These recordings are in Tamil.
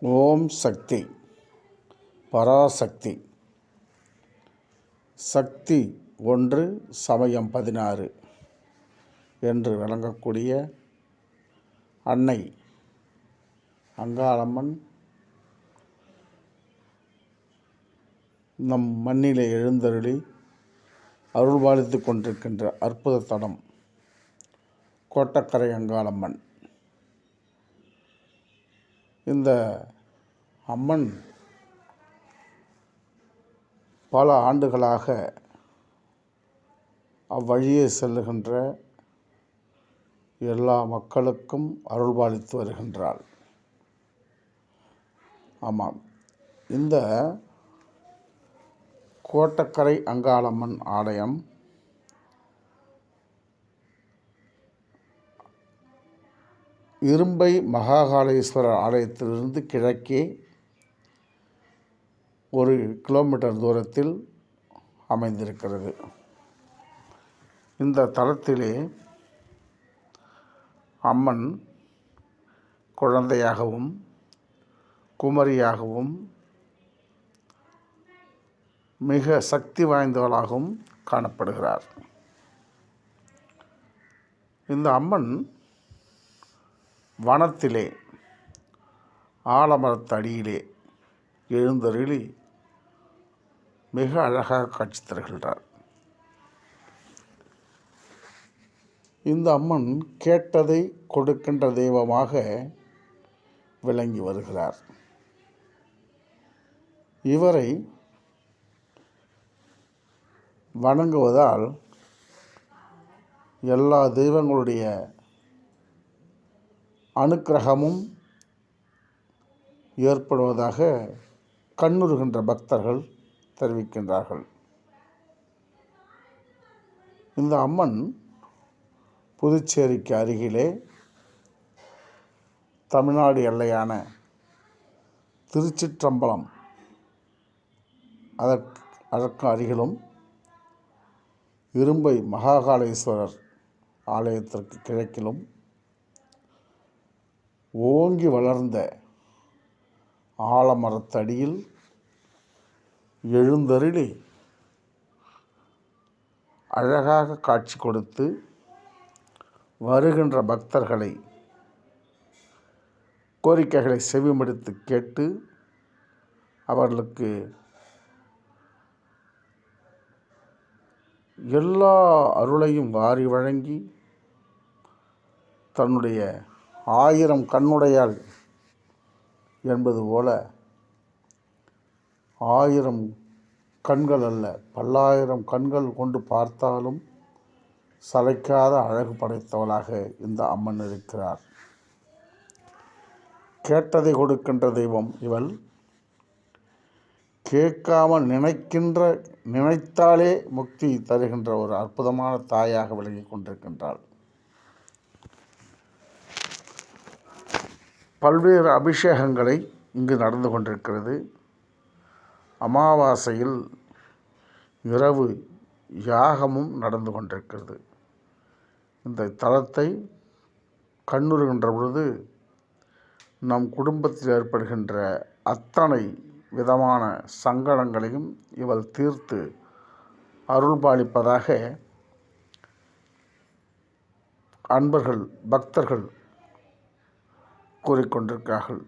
ஓம் சக்தி பராசக்தி. சக்தி ஒன்று சமயம் 16 என்று விளங்கக்கூடிய அன்னை அங்காளம்மன் நம் மண்ணிலே எழுந்தருளி அருள்பாலித்து கொண்டிருக்கின்ற அற்புத தடம் கோட்டக்கரை அங்காளம்மன். இந்த அம்மன் பல ஆண்டுகளாக அவ்வழியே செல்லுகின்ற எல்லா மக்களுக்கும் அருள்பாலித்து வருகின்றாள். ஆமாம், இந்த கோட்டக்கரை அங்காளம்மன் ஆலயம் இரும்பை மகாகாளேஸ்வரர் ஆலயத்திலிருந்து கிழக்கே 1 கிலோமீட்டர் தூரத்தில் அமைந்திருக்கிறது. இந்த தலத்திலே அம்மன் குழந்தையாகவும் குமரியாகவும் மிக சக்தி வாய்ந்தவளாகவும் காணப்படுகிறார். இந்த அம்மன் வனத்திலே ஆலமரத்தடியிலே எழுந்தருளி மிக அழகாக காட்சி தருகின்றார். இந்த அம்மன் கேட்டதை கொடுக்கின்ற தெய்வமாக விளங்கி வருகிறார். இவரை வணங்குவதால் எல்லா தெய்வங்களுடைய அனுக்கிரகமும் ஏற்படுவதாக கண்ணுறுகின்ற பக்தர்கள் தெரிவிக்கின்றார்கள். இந்த அம்மன் புதுச்சேரிக்கு அருகிலே தமிழ்நாடு எல்லையான திருச்சிற்றம்பலம் அதற்கு அருகிலும் இரும்பை மகாகாளேஸ்வரர் ஆலயத்திற்கு கிழக்கிலும் ஓங்கி வளர்ந்த ஆலமரத்தடியில் எழுந்தருளி அழகாக காட்சி கொடுத்து வருகின்ற பக்தர்களை கோரிக்கைகளை செவிமடுத்து கேட்டு அவர்களுக்கு எல்லா அருளையும் வாரி வழங்கி தன்னுடைய 1000 கண்ணுடையாள் என்பது போல 1000 கண்கள் அல்ல, பல்லாயிரம் கண்கள் கொண்டு பார்த்தாலும் சளைக்காத அழகு படைத்தவளாக இந்த அம்மன் இருக்கிறார். கேட்டதை கொடுக்கின்ற தெய்வம் இவள். கேட்காமல் நினைத்தாலே முக்தி தருகின்ற ஒரு அற்புதமான தாயாக விளங்கி கொண்டிருக்கின்றாள். பல்வேறு அபிஷேகங்களை இங்கு நடந்து கொண்டிருக்கிறது. அமாவாசையில் இரவு யாகமும் நடந்து கொண்டிருக்கிறது. இந்த தலத்தை கண்ணுறுகின்ற பொழுது நம் குடும்பத்தில் ஏற்படுகின்ற அத்தனை விதமான சங்கடங்களையும் இவள் தீர்த்து அருள்பாலிப்பதாக அன்பர்கள் பக்தர்கள் கூறிக்கொண்டிருக்கிறார்கள்.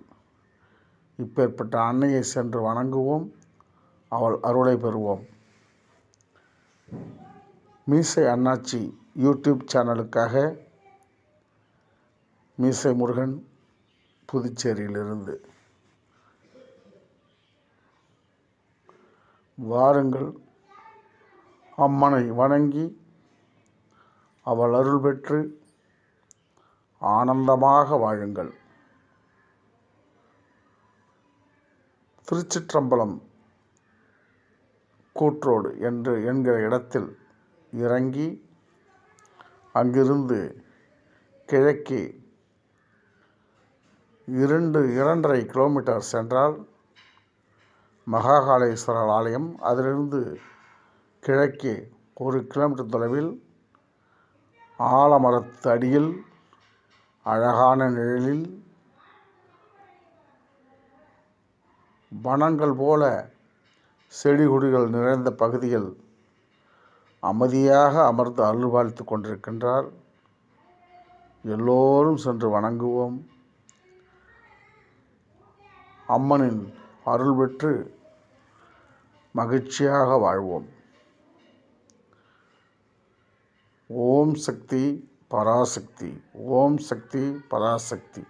இப்பேற்பட்ட அன்னையை சென்று வணங்குவோம், அவள் அருளை பெறுவோம். மீசை அண்ணாச்சி யூடியூப் சேனலுக்காக மீசை முருகன், புதுச்சேரியிலிருந்து. வாருங்கள், அம்மனை வணங்கி அவள் அருள் பெற்று ஆனந்தமாக வாழுங்கள். திருச்சிற்றம்பலம் கூற்றோடு என்கிற இடத்தில் இறங்கி அங்கிருந்து கிழக்கே 2.5 கிலோமீட்டர் சென்றால் மகாகாளேஸ்வரர் ஆலயம். அதிலிருந்து கிழக்கே 1 கிலோமீட்டர் தொலைவில் ஆலமரத்து அடியில் அழகான நிழலில் வனங்கள் போல செடி கொடிகள் நிறைந்த பகுதியில் அமைதியாக அமர்ந்து அருள்பாலித்து கொண்டிருக்கின்றார். எல்லோரும் சென்று வணங்குவோம். அம்மனின் அருள் பெற்று மகிழ்ச்சியாக வாழ்வோம். ஓம் சக்தி பராசக்தி. ஓம் சக்தி பராசக்தி.